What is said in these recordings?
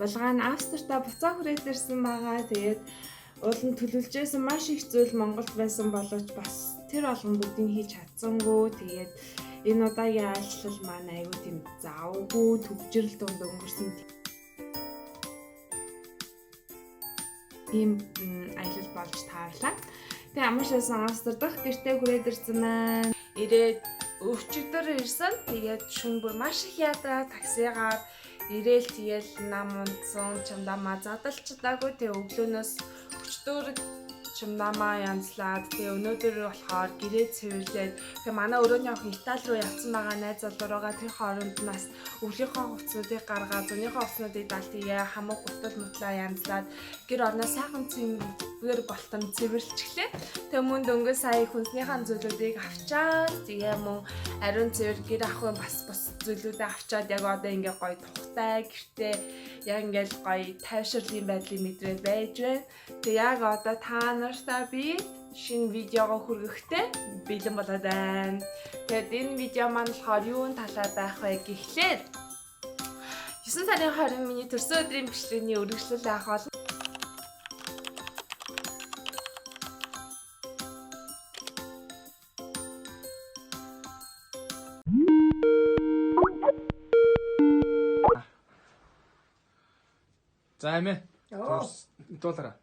Байгууллага нь Австртаа буцаа хүрээд ирсэн байгаа. Тэгээд уул нь төлөвлөжсэн маш их зүйл Монголд байсан боловч бас тэр болгон бүгдийг хийж чадсангүй. Тэгээд энэ удаагийн айлчлал маань аюу тийм завгүй төвжирэл донд өнгөрсөн ийм аялал болж таарлаа. Тэгээ амаршаасан Австрт дахь гэртээ хүрээд ирсэн маань. Ирээд өвчтөр ирсэн. Тэгээд шөнө бүр маш их ядраа таксигаар ирээл тэгэл нам унтсан чамдамаа задалч чадаагүй. Тэгээ өглөөнөөс өчтөр чамдамаа янзлаад тэгээ өнөөдөр болохоор гэрээ цэвэрлээд тэгээ манай өрөөний охин Итали руу явсан байгаа найз залуугаа тэр хооронд нас өвлийнхөө хувцсуудыг гаргаад зөнийхөө хувцснуудыг дал тэгээ хамаг гутал мутлаа янзлаад гэр орноо сайхан цэвэр болтон цэвэрлчихлээ. Тэгээ мөн дөнгөж сая хүнснийхэн зүйлүүдийг авчаад тэгээ мөн ариун цэвэр гэр ахын бас зүйлүүдээ авчаад яг одоо ингээ гоё тухтай гэртээ яг ингээл гоё тайвширлын байдлыг мэдрээд байж байна. Тэгээ яг одоо та нартай би шинэ видеого хүргэхдээ бэлэн болоод байна. Тэгээд энэ видео маань болохоор юун талаар байх вэ гэхлээр 9 сарын 20 миний төрсөн өдрийн бичлэгийн үргэлжлэл авах болно. За эмээ. Дуулаараа.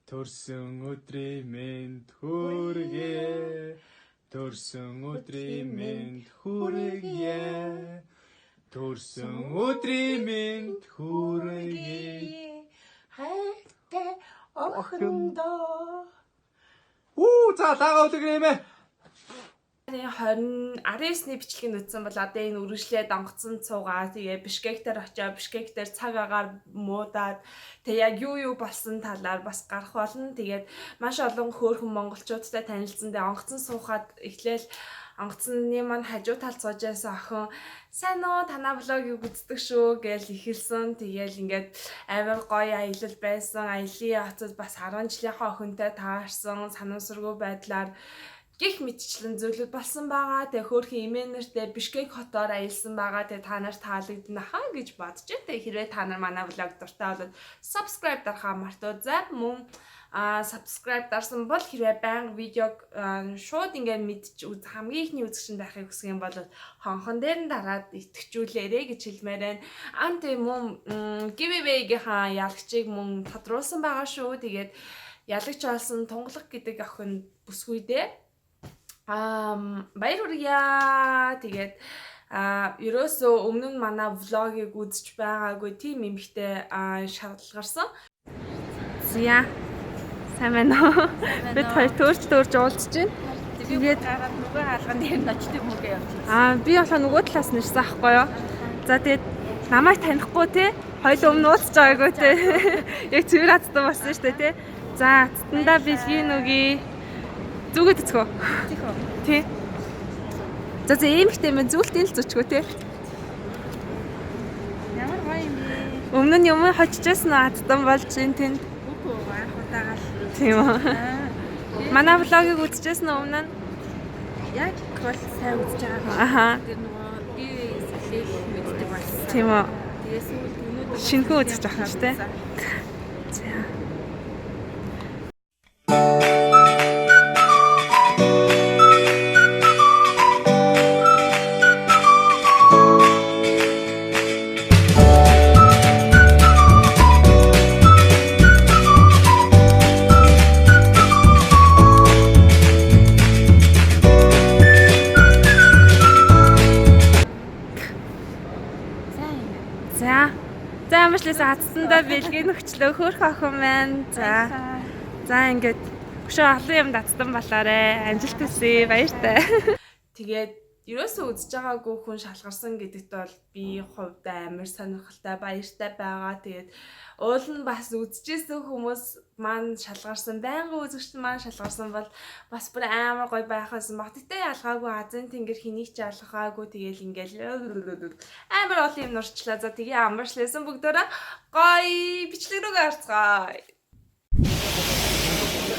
Төрсөн өдрийн мэнд хүргэе. Төрсөн өдрийн мэнд хүргэе. Төрсөн өдрийн мэнд хүргэе. Хайртай охиндоо. За дагаа өдрийн эмээ. 19-ний бичлэгийг үзсэн бол одоо энэ үргэлжлээд онгоцон цуугаа тэгээ Бишкектээр очоо Бишкектээр цаг агаар муудаад тэгээ яг юу болсон талаар бас гарах болно. Тэгээд маш олон хөөрхөн монголчуудтай танилцсан. Тэгээ онгоцон суухад эхлээл онгоцны маань хажуу талд сууж байсан охин сайн уу танаа влогийг үздэг шүү гэж ихэлсэн. Тэгээл ингээд амар гоё аялал байсан. Аялын хацад бас 10 жилийнхаа охинтой таарсан санамсаргүй байдлаар гих мэтчлэн зөвлөд болсон байгаа. Тэгээ хөөрхөн имэнэртэй Бишкек хотоор аялсан байгаа. Тэгээ та нарт таалагдана хаа гэж бодож байна. Тэгээ хэрвээ та нар манай влог дуртай бол subscribe дарахаа мартаоцай. Мөн subscribe дарсан бол хэрвээ байнга видеог шууд ингээд мэдчих хамгийн ихний үзэгчэнд байхыг хүсэх юм бол хонхон дээр нь дараад итгэжүүлээрэй гэж хэлмээр байна. Тэгээ мөн giveaway-ийн ялагчийг мөн тодруулсан байгаа шүү. Тэгээд ялагч болсон Тунгалаг гэдэг охин бүсгүйдээ баяр хүргье. Тэгээд ерөөсөө өмнө нь манай влогийг үзэж байгаагүй тийм эмэгтэй шалгарсан. Зя. Сайн байна уу? Бид хоёр төрж уулзж байна. Тэгээд гараад нөгөө хаалган дээр нь очдөг мөгөө явж байна. Би болохоо нөгөө талаас нь ирсэн аахгүй юу? За тэгээд намайг танихгүй те. Хоёул өмнө уулзж байгаагүй те. Яг цэвэр хацсан болсон шүү дээ те. За цэтэндаа бэлгийн үгүй. Зүгээд өцгөө. Тий. За эмхтэй мэн зүйлтэй л зүчгөө тий. Ямар гоё юм бэ? Өмнө нь юм хочжсэн хатдан болж энэ тэнд. Үгүй анх удаагаал. Тийм үү. Манай влогийг үзчихсэн өмнө нь яг бол сайн үзэж байгаа. Аха. Тэр нөгөө би салхийг мэддэг болсон. Тийм үү. Тэгээс өнөөдөр шинэхэн үзэж байгаа юм шүү дээ. За. Хацсандаа бэлгийн нөхчлөө хөөх охин байна. За ингээд өшөө олон юм дацсан болоорой. Амжилт хүсье. Баяртай. Тэгээд ерөөсөө үзэж байгаагүй хүн шалгарсан гэдэгт бол би хувьдаа амар сонирхолтой баяртай байгаа. Тэгээд уул нь бас үзчихсэн хүмүүс маань шалгарсан, байнгын үзэгчд маань шалгарсан бол бас бүр амар гоё байхсан баг. Тэгтээ ялгаагүй азийн тэнгэр хэнийг ч ялгаагүй. Тэгээл ингээл амар олон юм нурчлаа. За тэгээ амарчлээсэн бүгдөө гоё бичлэг рүү гарцгаая.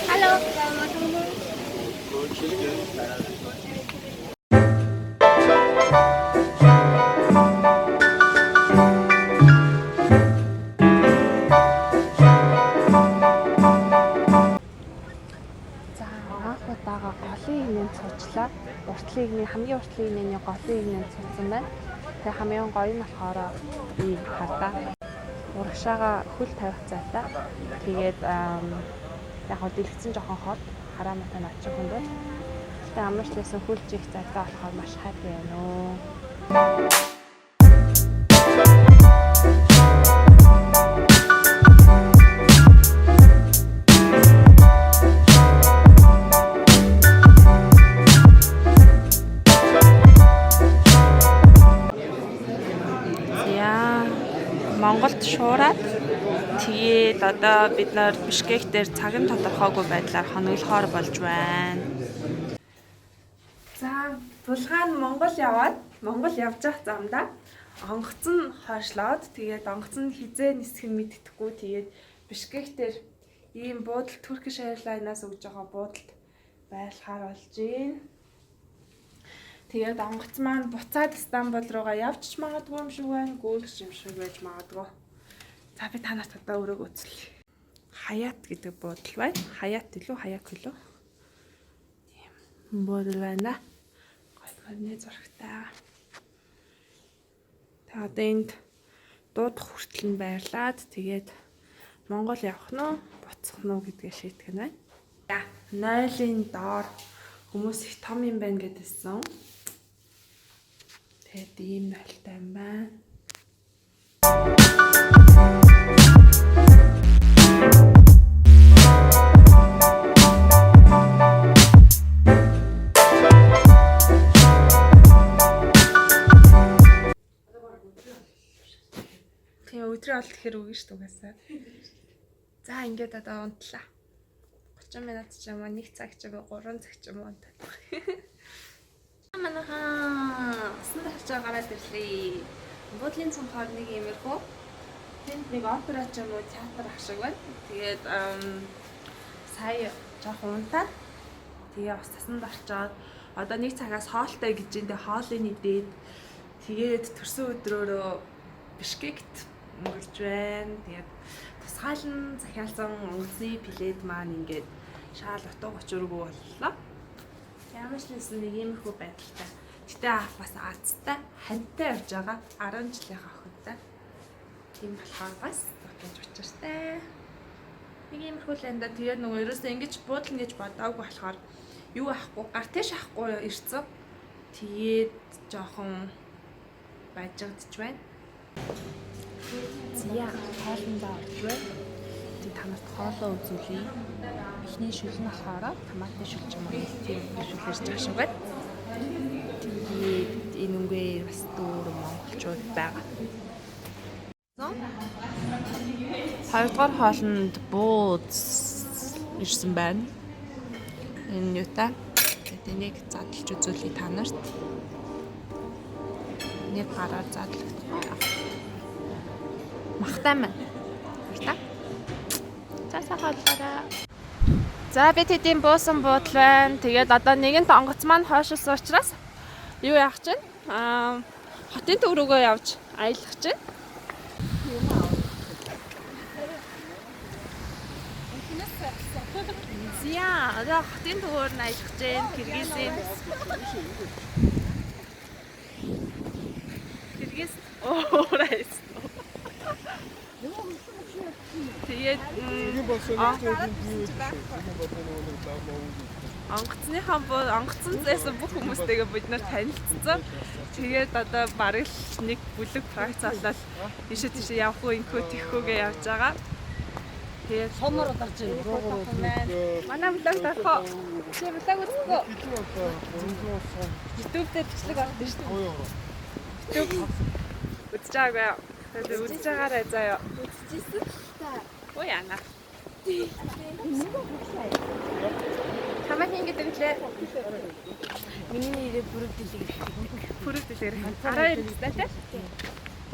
Hello. игнэнд суучлаа. Хамгийн уртлын игнэний голын игнэнд суудсан байна. Тэгээ хамгийн гоё нь болохоор ийм хардаа. Урагшаага хөл тавих зайтай. Тэгээд яг хөө дэлгэцэн жоохон хол хараа матай очих юм бол. Тэгээ амарч лээсэн хөлж их зайтай болохоор маш хайртай байна уу. Монголд шуураад тэгээд одоо бид нар Бишкек дээр цаг нь тодорхойгүй байдлаар хоноглохоор болж байна. За, Булгаан Монгол явж явах замдаа онгоцон хойшлоод тэгээд онгоцон хизээ нисэх нь мэддэхгүй тэгээд Бишкек дээр ийм буудал Turkish Airlines-аас өгж байгаа буудалд байлахаар болж байна. Тэгээд онгоц маань буцаад Стамбул руугаа явж ч магадгүй юм шиг байна. Гүйлгч юм шиг байж магадгүй. За би танаас одоо өрөөг үзлээ. Хаят гэдэг буудал байна. Хаят илүү хаяк илүү. Тийм буудал байна. Гойны зурагтай. Тэгээд одоо энд дуудах хүртэл нь байрлаад тэгээд Монгол явах нь буцах нь гэдгээ шийдэх нь байна. 0-ын доор хүмүүс их том юм байна гэдээсэн. Тэгээд ийм нөлттэй юм байна. Тийм өдрийн олд гэхээр үгүй шүү дугасаа. За ингээд одоо унтлаа. 30 минут ч юм уу, 1 цаг ч юм уу, 3 цаг ч юм уу унтаад. Манайхаа усан тавьж гараад ирлээ. Буудлын цонхоор нэг иймэрхүү. Тэнд нэг опера ч юм уу театр ах шиг байна. Тэгээд сая жоохон унтаад тэгээ ус тасанд орчоод одоо 1 цагаас хоолтой гэж энэ хоолыг идээд тэгээд төрсөн өдрөөрөө Бишкект өнгөрч байна. Тэгээд тусгаалan захиалсан онгоцны плед маань ингээд шаал утга учиргүй боллоо. Ямар ч нэсэн нэг иймэрхүү байдалтай. Гэтэ бас азтай, хантай явж байгаа 10 жилийн охинтой. Тийм болохоор бас бодож учиртай. Нэг иймэрхүү л энэ тэгээд нөгөө ерөөсөө ингэж буудал гэж бодоагүй болохоор юу ахгүй, гар тэш ахгүй ирцэн. Тэгээд жоохон бажигдж байна. Зя хоолндоо орж байна. Тэгээд танарт хоолоо үзүүлье. Эхний шүл нь болохоор томатын шүл ч юм уу тийм шүлэрч байгаа шиг байна. Тэгээд энэ үнгээ бас дүүр монголчууд байгаа. Хоёрдугаар хоолнд бууз ирсэн байна. Энэ юу та? Тэгээд энийг задлж үзүүлье та нарт. Нэг гараар задлагдах. Махтай маань. Та? За сахалаараа. За би тэдийн буусан буудал байна. Тэгээд одоо нэгэнт онгоц маань хойшилсан учраас юу яах чинь? Хотын төв рүүгээ явж аялах чинь. Зя, одоо хотын төвөөр нь аялах чинь Киргизийн. Киргиз оорайс. Тэгээд онгоцон зайсан бүх хүмүүстэйгээ бид нар танилцсан. Тэгээд одоо бараг л нэг бүлэг фракц болол ийшээ тийшээ явах уу инхүү тэххүүгээ явж байгаа. Тэгээд сомор ударч байна. Манай блог тарах. Чи блог үзэх үү? YouTube дээр бичлэг авдаг шүү дээ. YouTube үзэж байгаагүй. Тэгээд үзэж байгаарай заяа. Үзчихсэн та. Ой яана. Хамаа хийгээд өглөө. Миний нэрээ бүрэг дэлгэр. Араа ирдэ тэ.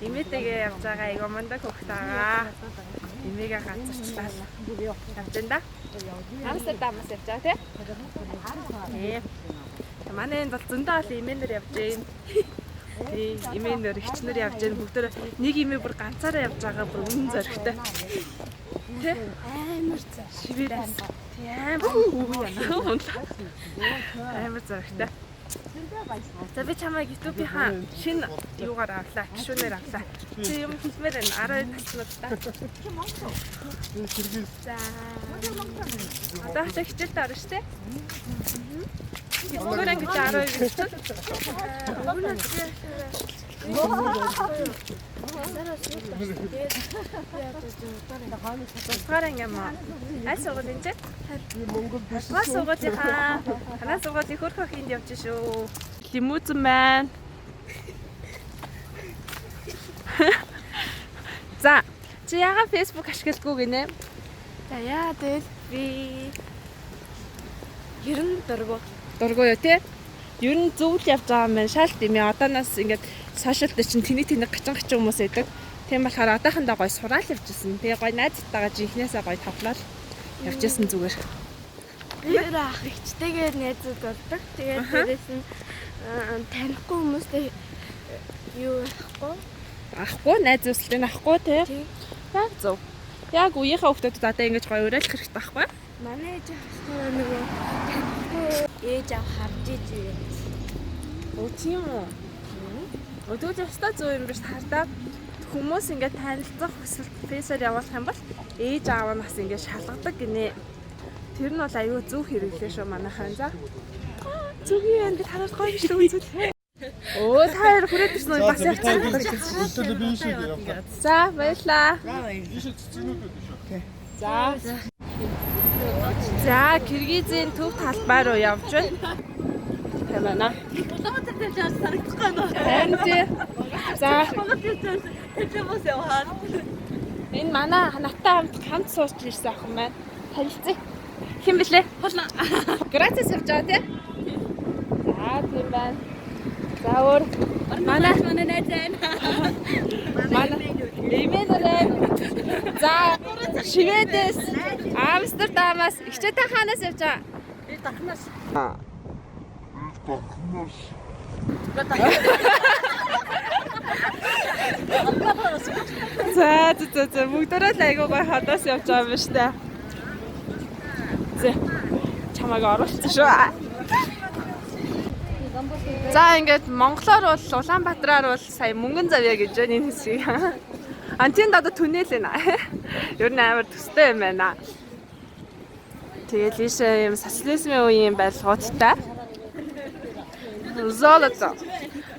Имээтэйгээ явж байгаа айгаа мандаа хөхт байгаа. Имээгээ ганцарчлаа. Явж энэ да. Амстердамаас явж байгаа тий. Манай энд бол зөндөө олон имээнэр явж байна. Тий, имээнэр ихчнэр явж байна. Бүгд нэг имээ бүр ганцаараа явж байгаа бүр үнэн зоригтой. тий. Амар зар. Шивээс. Тийм. Амар зөрөгтэй. За би чамайг YouTube-ийнхаа шинэ юугаар авлаа, гишүүнээр авлаа. Чи юм хэлмээр байна. 12 таснууд та. За. Одоо ч хичээлд орно шүү дээ. Өөр анги 12 гэж. Гар анги маа. Аль сургуулийн чи? Гар сургуулийнхаа. Ханаа сургуулийн хөрх хинд явж шүү. Лимузен байна. За, чи яагаад Facebook ашигладгүй гинэ? За яа тэгэл би ер нь дургу. Дургуй юу те? Ер нь зөвл явж байгаа юм байна. Шалт юм яа. Одооноос ингээд сошиалд чинь тэний гачин хүмүүс байдаг. Тийм болохоор одоохондоо гой сураал явжсэн. Тэгээ гой найзтайгаа жинхнээсээ гой тавлал явжсэн зүгээр. Би ах ихтэйгээр найзууд болдог. Тэгээд дээрээс нь танихгүй хүмүүстэй юу ахгүй. Ахгүй найз өсөлтөнд ахгүй те. Яг зөв. Яг үеийнхээ хүмүүсд одоо ингэж гой уриалах хэрэгтэй байхгүй? Манай ээж ахсгаа нөгөө танихгүй ээж ав харж ижээ. Оо тийм үү. Өдөөж өстой зөв юм биш хардаа хүмүүс ингээд танилцах хүсэлт фэйсээр явуулах юм бол ээж аав нас ингээд шалгадаг гинэ. Тэр нь бол аюу зөв хэрэглээ шүү манайхан за. Зүгийн энэ хараад гоё биш үү үзүүл. Оо та хоёр хүрээд ирсэн үү бас явцсан. За баярлаа. За. За Киргизийн төв талбай руу явж байна. Тамана. За. Энэ манай наттай хамт сууж ирсэн охин байна. Танилцъя. Хэн блэ? Хулна. Грацэс явж байгаа тий? За тийм байна. За өөр манай найз байна. Манай Эмэнэрэн. За Шведээс Амстердамаас ихчээтэй хаанаас явж байгаа? Би Дахнаас. За бүгдээрээ л айгуу гой хадаас явж байгаа юм шүү дээ. Зэ чамайг оруулсан шүү. За ингээд Монголоор бол Улаанбаатараар бол сая мөнгөн завья гэж байна энэ хэсгийг. Антинд одоо түнэл байна. Ер нь амар төстэй юм байна. Тэгээд ийшээ юм социализмын үеийн барилгуудтай. Золото.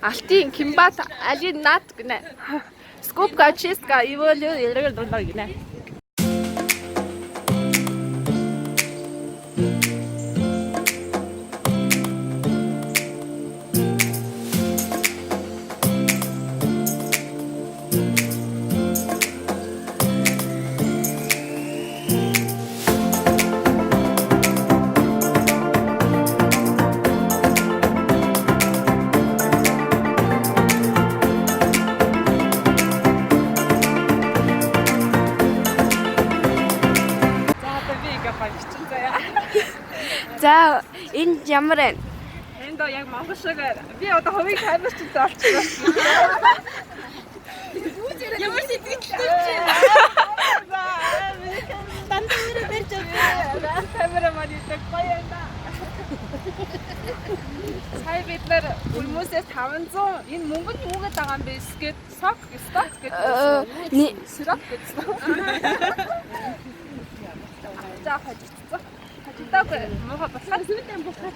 Алтын Кимбат Алинат гэнэ. Скупка чистка его гэнэ. За энэ ямар вэ? Энд доо яг монгол шиг би одоо хувийг камерчтай болчихлоо. Ямар сэтгэлтэй чи. Тантамир барьж байгаа. Камера манийтай гоё юм да. Сая бид нар хүмүүсээс 500 энэ мөнгөнд юугээд байгаа юм бэ? Скет сок сток гэдэг. Сироп гэдэг. За хажигдсан. Хажигдаагүй муухай босхоо зүйтэй босхоо.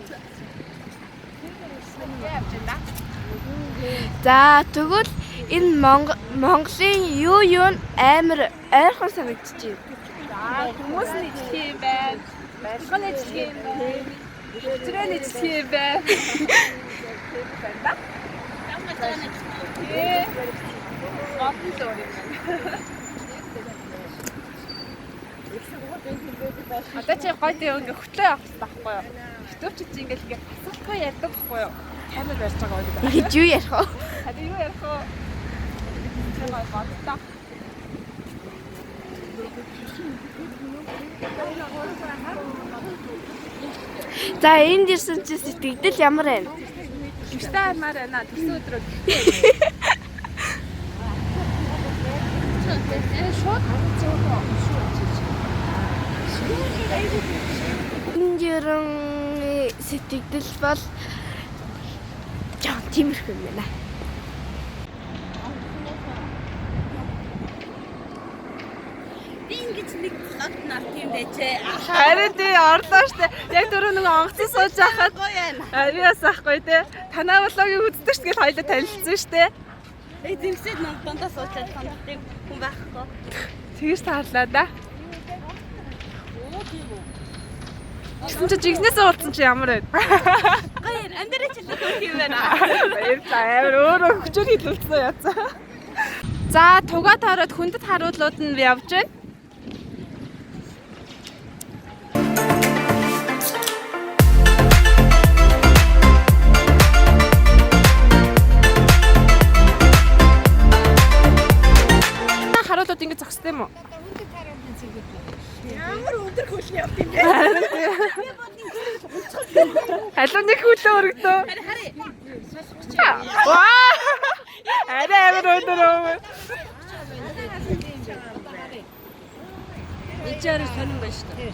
За тэгвэл энэ Монголын юу нь амар ойрхон санагдчих. За хүмүүс нь ичдэг юм байна. Барилга нь ичдэг юм байна. Өчрөө нь ичдэг юм байна. Ямар ч нэг ээ. Гопн л өөр юм байна. Одоо чи гоё дээ ингээ хөтлөө явах хэрэгтэй байхгүй юу? Хөтөөч чи ингээл ингээ асуултгүй ярьдаг байхгүй юу? Камер барьж байгаа үү? Ингэж юу ярих вэ? Хадаа юу ярих вэ? Тэр гоё бодлоо. За энд ирсэн чи сэтгэл ямар байна? Гэртээ аймаар байна. Төсөө өдрөө. Шууд Инжирэн сэтгэл бол жоо тиймэрхүү юм байна. Ингэж нэг лот нар тийм дэжээ. Харин тий орлоо штэ. Яг дөрөв нөгөө онгоцсон сууж байхад ариас ахгүй те. Танаа влогийг үздэг ш гэж хоёлоо танилцсан штэ. Эзэмсэд нэг дундаа суучаад ханддаг хүн байхгүй. Тэгэж таарлаа да. Гэсэн чи жигнэсээ уулзсан чи ямар байд? Гоё амьдраач л хөрх юм байна. Баярлалаа. Өөрөө хүчээр хилүүлсэн яцаа. За тугаа тараад хүндэт харуулууд нь явж байна. Харуулууд ингэ зогсдог юм уу? Ямар өндөр хөлний явд юм бэ? Халуун нэг хүлээ өргөдөө. Хари. Ваа! Арай амар өндөр юм. Ичээр сонин байна шүү дээ.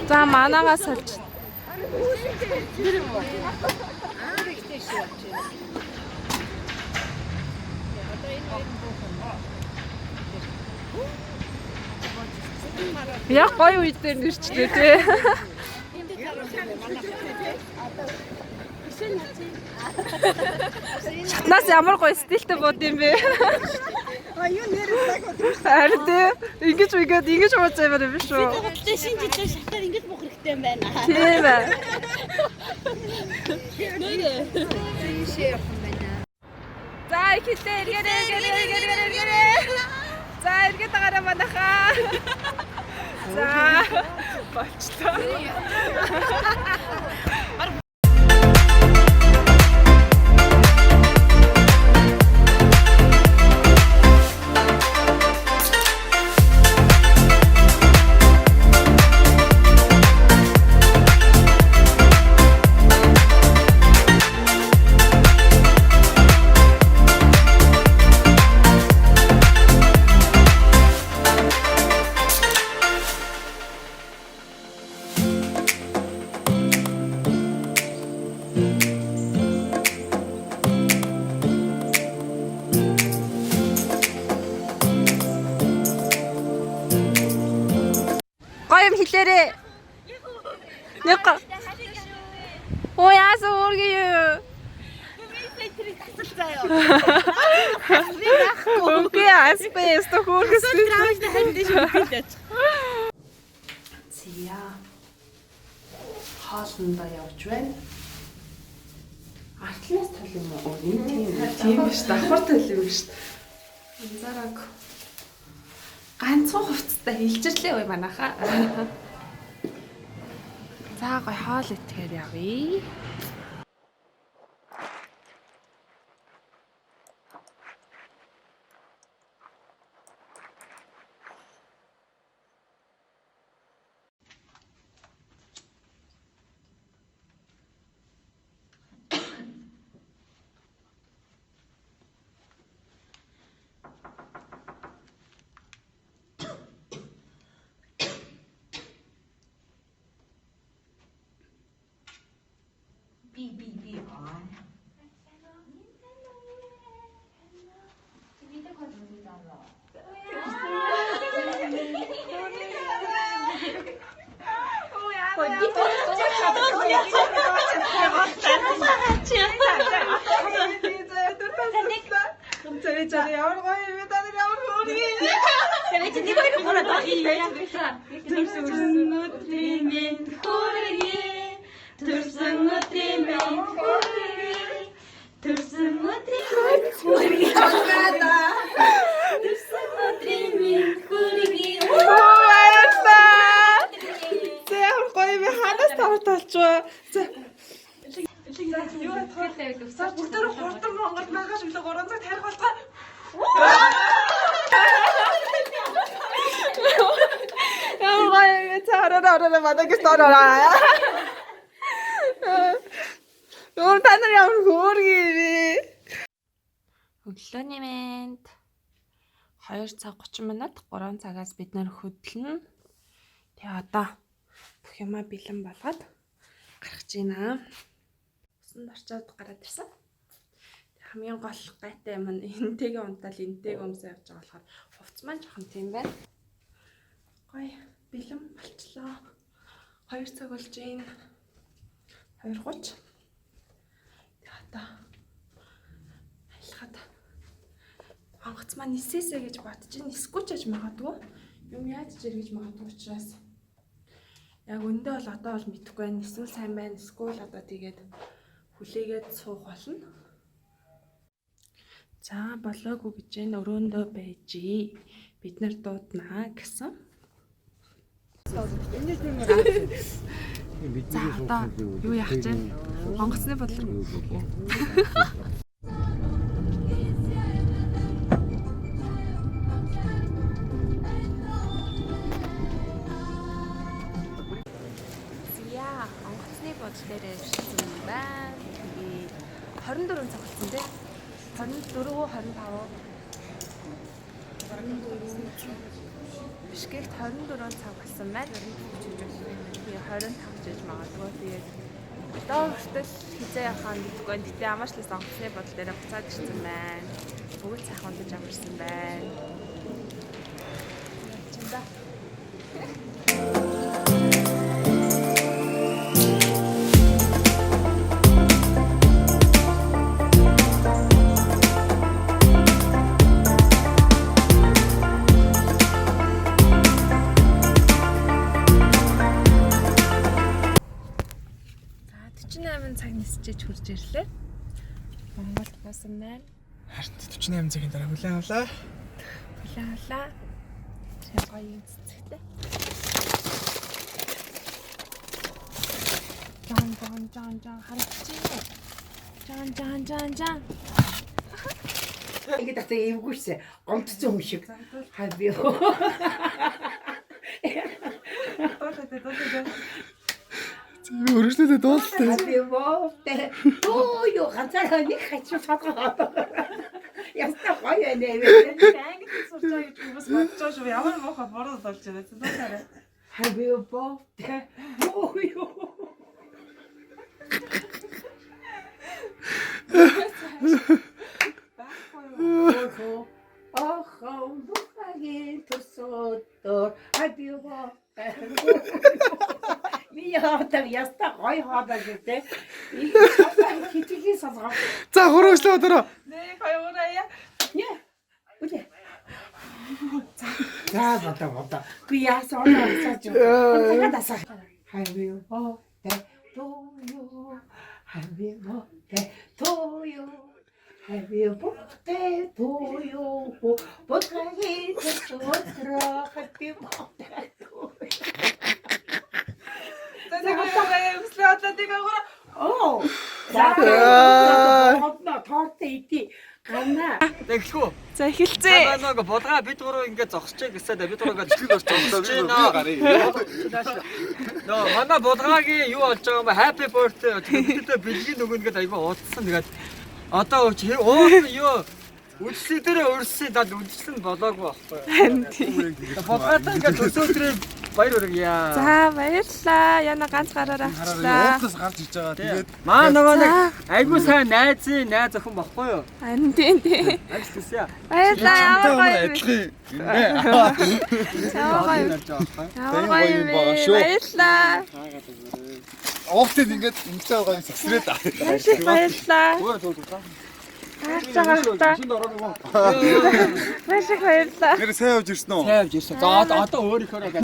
За манаагаас олж. Яг гоё үед дээр нэрчлээ тий. Шатнаас ямар гоё стилтэй бод юм бэ? Юу нэрээ Харин тий. Ингэж ууж байгаа юм биш үү? Тэгтээ шинэ жилээр шатаар ингэж бох хэрэгтэй юм байна. Тийм ээ. За ихтэй эргээрээ. За эргээд тагараа манахаа. За болчлоо. Гоё юм хэлээрээ. Нэг Оо яасан үргэлж юу? Үгүй аспес то хөргөс. Зя. Хаалнда явж байна. Артлаас тол юм уу? Тийм биш. Давхар тол юм биш. Анзаараг. Ганцхан хувцастай хилчирлээ ой манайхаа. За гой хаал итгэхээр явъя. Бүгдөө хурдан Монгол магаш өглөө 3 цаг тарих болтгоо. Яа, цаараа мадагс тороо. Нуу та нар ямар хөөргий. Өглөөний мэнд 2 цаг 30 минут 3 цагаас бид нэр хөдлөн Тэгээ одоо бүх юмаа бэлэн болгоод гаргаж байна. Усанд орчоод гараад ирсэн. Хамгийн гол гайтай юм нь энтэйгээ унтаал энтэйгээ өмсөө явж байгаа болохоор хувц маань жоохон тийм байна. Гоё бэлэн болчлоо. 2 цаг болж байна. 2:30. Тэгээ одоо айлхад онгоц маань нисээсэ гэж бодож байна. Нисгүй ч гэж магадгүй. Юм яаж ч эргэж магадгүй учраас яг өндөө бол одоо бол мэдэхгүй байна. Эсвэл сайн байна. Эсвэл одоо тэгээд хүлээгээд суух болно. За болоогүй гэж энэ өрөөндөө байжээ. Бид нар дууднаа гэсэн. За одоо юу яах гэж байна? Онгоцны бодлого. Яа, онгоцны бодол дээр ирсэн байна. Тэгээд 24 цаг болсон тийм. 24-25 Бишкект 24 цаг болсон байна. 25 жиж магадгүй. Тэгээд одоо хүртэл хизээ явахаа мэдгүй. Гэтэ ямарчлаас онгоцны бодол дээр буцаад ирсэн байна. Бүгд сайхан удаж амарсан байна. Чамда. Цаг нисчиж хурж ирлээ. Монголд басан байна. Харин 48 цагийн дараа хүлээн авлаа. Хүлээн авлаа. Тэр гоё юм цэцэгтэй. Жан харагчээ. Ингээд атаа эвгүйсэн гомдсон юм шиг. Хаа би. Өргөжлөдөө дуулалтай. Би бовтэй. Оо юу ганцаараа нэг хачиж садгаа. Яста гоё нэ. Англи сурч байгаа гэж бас бодож шүү. Ямар муухай буруу болж байна. Цэцээрээ. Хаа би бовтэй. Оо юу. Охоо бухагийн төсөөдөр хадио. Яадаг яста гой хаадаг гэдэг. Их хитгэл сазгаа. За хөрөөслөө одоо. Нэг хоёроо. Нэ. Үгүй. За бата. Би яасан оноо саж. Хадасаа. Хайвё. Тэ тоо. Хайвё. Тэ тоо. Хайвё. Тэ тоо. Бухагийн төсөөдөр хадио. Оо. За. Тоортой иди. Ганна. Тэглэхүү. За эхэлцээ. Нэг булгаа бид гурав ингээд зогсож гэсэн бид гурав ингээд чихийг орж байна. Нөө манай булгаагийн юу болж байгаа юм бэ? Happy birthday. Тэгтээ бэлгийн нөгөө ингээд айгүй уудсан. Тэгээд одоо юу үдшил дээр өрсөн дад үдшил нь болоогүй байхгүй. Булгаатай ингээд өсөөдрөө баяр хүргье. За баярлалаа. Яна ганц гараараа авчлаа. Уудлаас гарч иж байгаа. Тэгээд Маа нөгөө нэг айгүй сайн найз охин баггүй юу? Харин тийм. Айс төсөө. Баярлалаа. Ямар гоё юм. Ямар гоё юм байгаа шүү. Баярлалаа. Офтед ингээд ингэж байгаа юм сэгсрээд аа. Баярлалаа. Харж байгаа хта. Баярлалаа. Тэр сайн явж ирсэн үү? Сайн явж ирсэн. За одоо өөрийнхөө